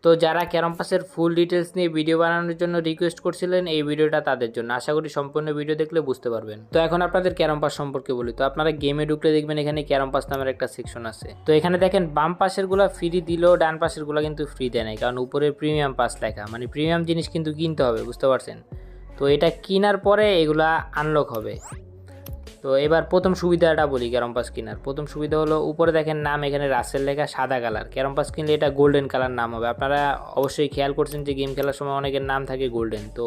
তো যারা ক্যারম পাসের ফুল ডিটেলস নিয়ে ভিডিও বানানোর জন্য রিকোয়েস্ট করছিলেন, এই ভিডিওটা তাদের জন্য। আশা করি সম্পূর্ণ ভিডিও দেখলে বুঝতে পারবেন। তো এখন আপনাদের ক্যারম পাস সম্পর্কে বলি। তো আপনারা গেমে ঢুকলে দেখবেন এখানে ক্যারম পাস নামের একটা সেকশন আছে। তো এখানে দেখেন বাম পাশের গুলা ফ্রি দিলেও ডান পাশের গুলা কিন্তু ফ্রি দেয় নাই, কারণ উপরে প্রিমিয়াম পাস লেখা, মানে প্রিমিয়াম জিনিস কিন্তু কিনতে হবে, বুঝতে পারছেন। তো এটা কেনার পরে এগুলা আনলক হবে। তো এবার প্রথম সুবিধাটা বলি ক্যারম পাস কেনার। প্রথম সুবিধা হলো উপরে দেখেন নাম এখানে রাসেল লেখা সাদা কালার। ক্যারম পাস কিনলে এটা গোল্ডেন কালার নাম হবে। আপনারা অবশ্যই খেয়াল করছেন যে গেম খেলার সময় অনেকের নাম থাকে গোল্ডেন, তো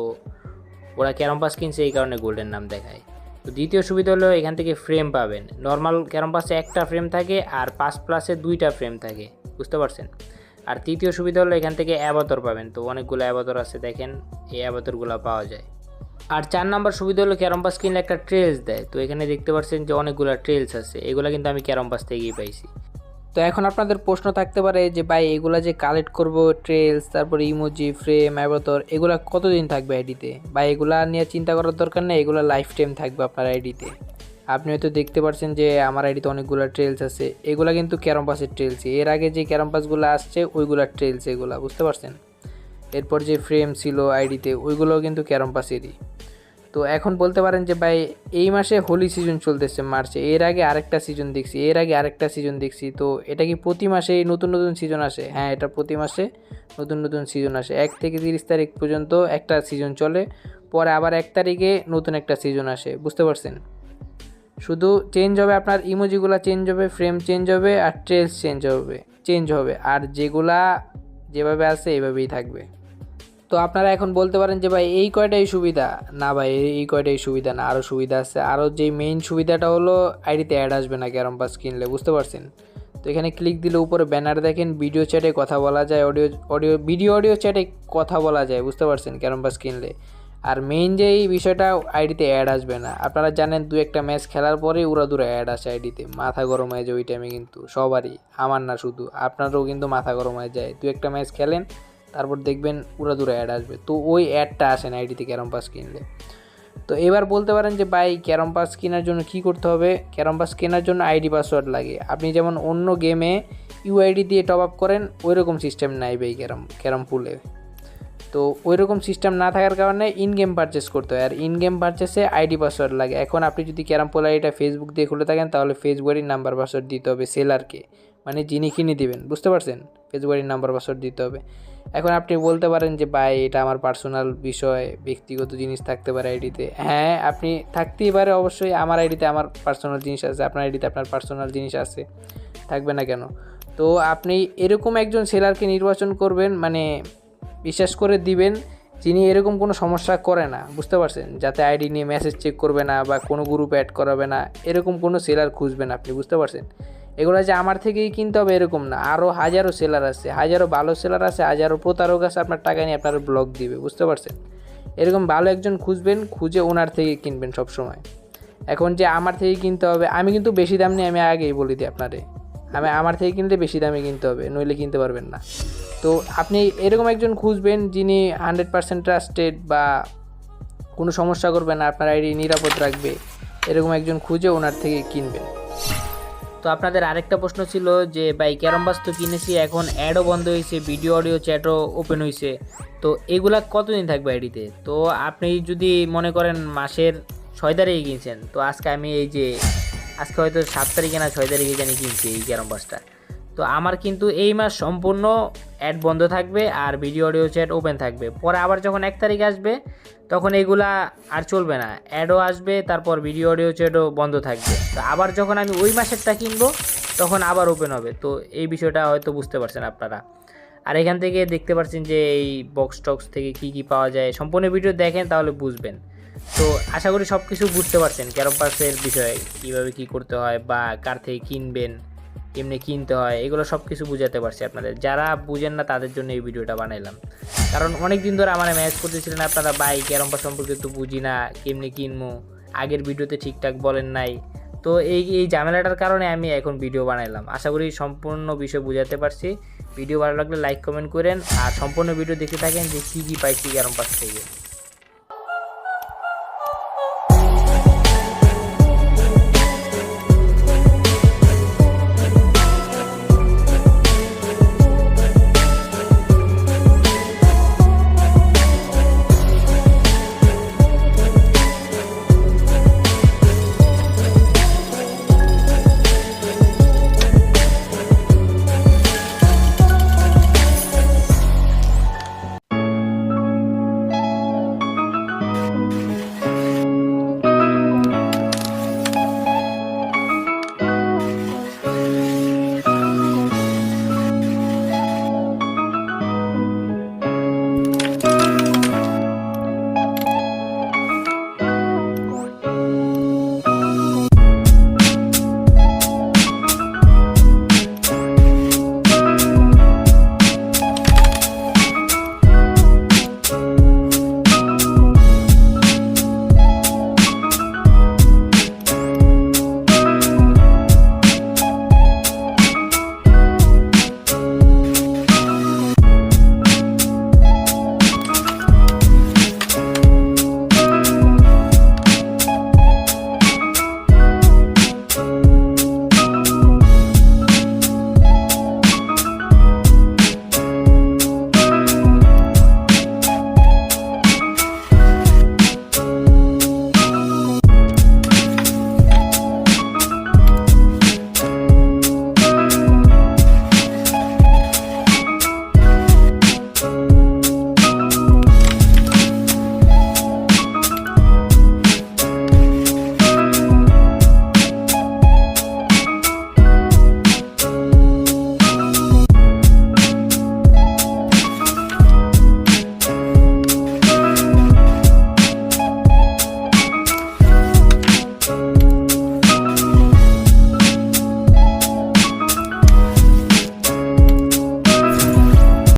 ওরা ক্যারম পাস কিনছে এই কারণে গোল্ডেন নাম দেখায়। তো দ্বিতীয় সুবিধা হলো এখান থেকে ফ্রেম পাবেন। নর্মাল ক্যারম পাসে একটা ফ্রেম থাকে আর 5+এ 2টা ফ্রেম থাকে, বুঝতে পারছেন। আর তৃতীয় সুবিধা হলো এখান থেকে অ্যাবাতর পাবেন। তো অনেকগুলো অ্যাবাতর আছে দেখেন, এই অ্যাবাতরগুলো পাওয়া যায়। আর 4 নম্বর সুবিধা হলো ক্যারম পাস কিনলে একটা ট্রেলস দেয়। তো এখানে দেখতে পাচ্ছেন যে অনেকগুলো ট্রেলস আছে, এগুলো কিন্তু আমি ক্যারম পাস থেকেই পাইছি। তো এখন আপনাদের প্রশ্ন থাকতে পারে যে ভাই এগুলা যে কালেক্ট করব ট্রেলস, তারপর ইমোজি, ফ্রেম, অ্যাভাতার, এগুলা কতদিন থাকবে আইডিতে? বা এগুলা নিয়ে চিন্তা করার দরকার নেই, এগুলা লাইফ টাইম থাকবে আপনার আইডিতে। আপনি হয়তো দেখতে পাচ্ছেন যে আমার আইডিতে অনেকগুলো ট্রেলস আছে, এগুলা কিন্তু ক্যারম পাসের ট্রেলস। এর আগে যে ক্যারম পাসগুলো আসছে ওইগুলা ট্রেলস এগুলা, বুঝতে পারছেন। এরপর যে ফ্রেম ছিল আইডিতে ওইগুলোও কিন্তু ক্যারম পাসেরই। তো এখন বলতে পারেন যে ভাই এই মাসে হোলি সিজন চলতেছে মার্চে, এর আগে আরেকটা সিজন দেখছি, এর আগে আরেকটা সিজন দেখছি, তো এটা কি প্রতি মাসে নতুন নতুন সিজন আসে? হ্যাঁ, এটা প্রতি মাসে নতুন নতুন সিজন আসে। 1 থেকে 30 তারিখ পর্যন্ত একটা সিজন চলে, পরে আবার 1 তারিখে নতুন একটা সিজন আসে, বুঝতে পারছেন। শুধু চেঞ্জ হবে আপনার ইমোজিগুলো চেঞ্জ হবে, ফ্রেম চেঞ্জ হবে, আর ট্রেলস চেঞ্জ হবে, আর যেগুলা যেভাবে আছে এইভাবেই থাকবে। তো আপনারা এখন বলতে পারেন যে ভাই এই কয়টাই সুবিধা। না ভাই, এই কয়টাই সুবিধা না, আরও সুবিধা আছে। আরও যেই মেইন সুবিধাটা হলো আইডিতে অ্যাড আসবে না ক্যারম পাস কিনলে, বুঝতে পারছেন। তো এখানে ক্লিক দিলে উপরে ব্যানার দেখেন, ভিডিও চ্যাটে কথা বলা যায়, অডিও চ্যাটে কথা বলা যায়, বুঝতে পারছেন, ক্যারম পাস কিনলে। আর মেইন যে এই বিষয়টা, আইডিতে অ্যাড আসবে না। আপনারা জানেন 2-1টা ম্যাচ খেলার পরে উড়াদুরা অ্যাড আসে আইডিতে, মাথা গরম হয়ে যায় ওই টাইমে, কিন্তু সবারই, আমার না শুধু, আপনারও কিন্তু মাথা গরম হয়ে যায়। 2-1টা ম্যাচ খেলেন, তারপর দেখবেন উড়াদুরা অ্যাড আসবে, তো ওই অ্যাডটা আসে না আইডিতে ক্যারম পাস কিনলে। তো এবার বলতে পারেন যে ভাই ক্যারম পাস কেনার জন্য কি করতে হবে? ক্যারম পাস কেনার জন্য আইডি পাসওয়ার্ড লাগে। আপনি যেমন অন্য গেমে ইউআইডি দিয়ে টপ আপ করেন, ওই রকম সিস্টেম নাই ভাই ক্যারম পুলে। তো ওই রকম সিস্টেম না থাকার কারণে ইন গেম পারচেস করতে হয়, আর ইন গেম পারচেসে আইডি পাসওয়ার্ড লাগে। এখন আপনি যদি ক্যারম পুল আইডিটা ফেসবুক দিয়ে খুলে থাকেন, তাহলে ফেসবুকের নাম্বার পাসওয়ার্ড দিতে হবে সেলারকে, মানে যিনি কিনে দিবেন, বুঝতে পারছেন। ফেসবুকের নাম্বার পাসওয়ার্ড দিতে হবে। এখন আপনি বলতে পারেন যে ভাই এটা আমার পার্সোনাল বিষয়, ব্যক্তিগত জিনিস থাকতে পারে আইডিতে। হ্যাঁ, আপনি থাকতেই পারে, অবশ্যই। আমার আইডিতে আমার পার্সোনাল জিনিস আছে, আপনার আইডিতে আপনার পার্সোনাল জিনিস আছে, থাকবে না কেন? তো আপনি এরকম একজন সেলারকে নির্বাচন করবেন, মানে বিশ্বাস করে দিবেন, যিনি এরকম কোনো সমস্যা করে না, বুঝতে পারছেন। যাতে আইডি নিয়ে মেসেজ চেক করবে না বা কোনো গ্রুপে অ্যাড করাবে না, এরকম কোনো সেলার খুঁজবেন আপনি, বুঝতে পারছেন। এগুলো যে আমার থেকেই কিনতে হবে এরকম না, আরও হাজারো সেলার আছে, হাজারো ভালো সেলার আছে, হাজারো প্রতারক আছে, আপনার টাকা নিয়ে আপনার ব্লক দিবে, বুঝতে পারছেন। এরকম ভালো একজন খুঁজবেন, খুঁজে ওনার থেকে কিনবেন সবসময়। এখন যে আমার থেকে কিনতে হবে, আমি কিন্তু বেশি দাম নিয়ে, আমি আগেই বলি দিই আপনারে, আমার থেকে কিনলে বেশি দামে কিনতে হবে, নইলে কিনতে পারবেন না। তো আপনি এরকম একজন খুঁজবেন যিনি 100% ট্রাস্টেড, বা কোনো সমস্যা করবে না, আপনার আইডি নিরাপদ রাখবে, এরকম একজন খুঁজে ওনার থেকে কিনবেন। তো আপনাদের আরেকটা প্রশ্ন ছিল যে ভাই ক্যারম পাস তো কিনেছি, এখন অ্যাডও বন্ধ হয়েছে, ভিডিও অডিও চ্যাটও ওপেন হয়েছে, তো এগুলা কতদিন থাকবে আইডিতে? তো আপনি যদি মনে করেন মাসের 6 তারিখে কিনছেন, তো আজকে হয়তো 7 তারিখে না 6 তারিখে জানি কিনছি এই ক্যারম পাসটা, তো আমার কিন্তু এই মাস সম্পূর্ণ অ্যাড বন্ধ থাকবে আর ভিডিও অডিও চ্যাট ওপেন থাকবে। পরে আবার যখন 1 তারিখ আসবে তখন এগুলা আর চলবে না, অ্যাডও আসবে, তারপর ভিডিও অডিও চ্যাটও বন্ধ থাকবে। তো আবার যখন আমি ওই মাসেরটা কিনবো তখন আবার ওপেন হবে। তো এই বিষয়টা হয়তো বুঝতে পারছেন আপনারা। আর এখান থেকে দেখতে পাচ্ছেন যে এই বক্স টক্স থেকে কি পাওয়া যায়, সম্পূর্ণ ভিডিও দেখেন তাহলে বুঝবেন। তো আশা করি সব কিছু বুঝতে পারছেন ক্যারম পাসের বিষয়ে, কীভাবে কী করতে হয় বা কার থেকে কিনবেন, কেমনি কিনতে হয়, এগুলো সব কিছু বুঝাতে পারছি আপনাদের। যারা বুঝেন না তাদের জন্য এই ভিডিওটা বানাইলাম, কারণ অনেক দিন ধরে আমার ম্যাচ করতেছিলেন আপনারা, ভাই ক্যারম পাস সম্পর্কে তো বুঝি না, কেমনি কিনবো, আগের ভিডিওতে ঠিকঠাক বলেন নাই। তো এই ঝামেলাটার কারণে আমি এখন ভিডিও বানাইলাম। আশা করি সম্পূর্ণ বিষয় বুঝাতে পারছি। ভিডিও ভালো লাগলে লাইক কমেন্ট করেন, আর সম্পূর্ণ ভিডিও দেখতে থাকেন যে কী পাইছি ক্যারম পাস থেকে।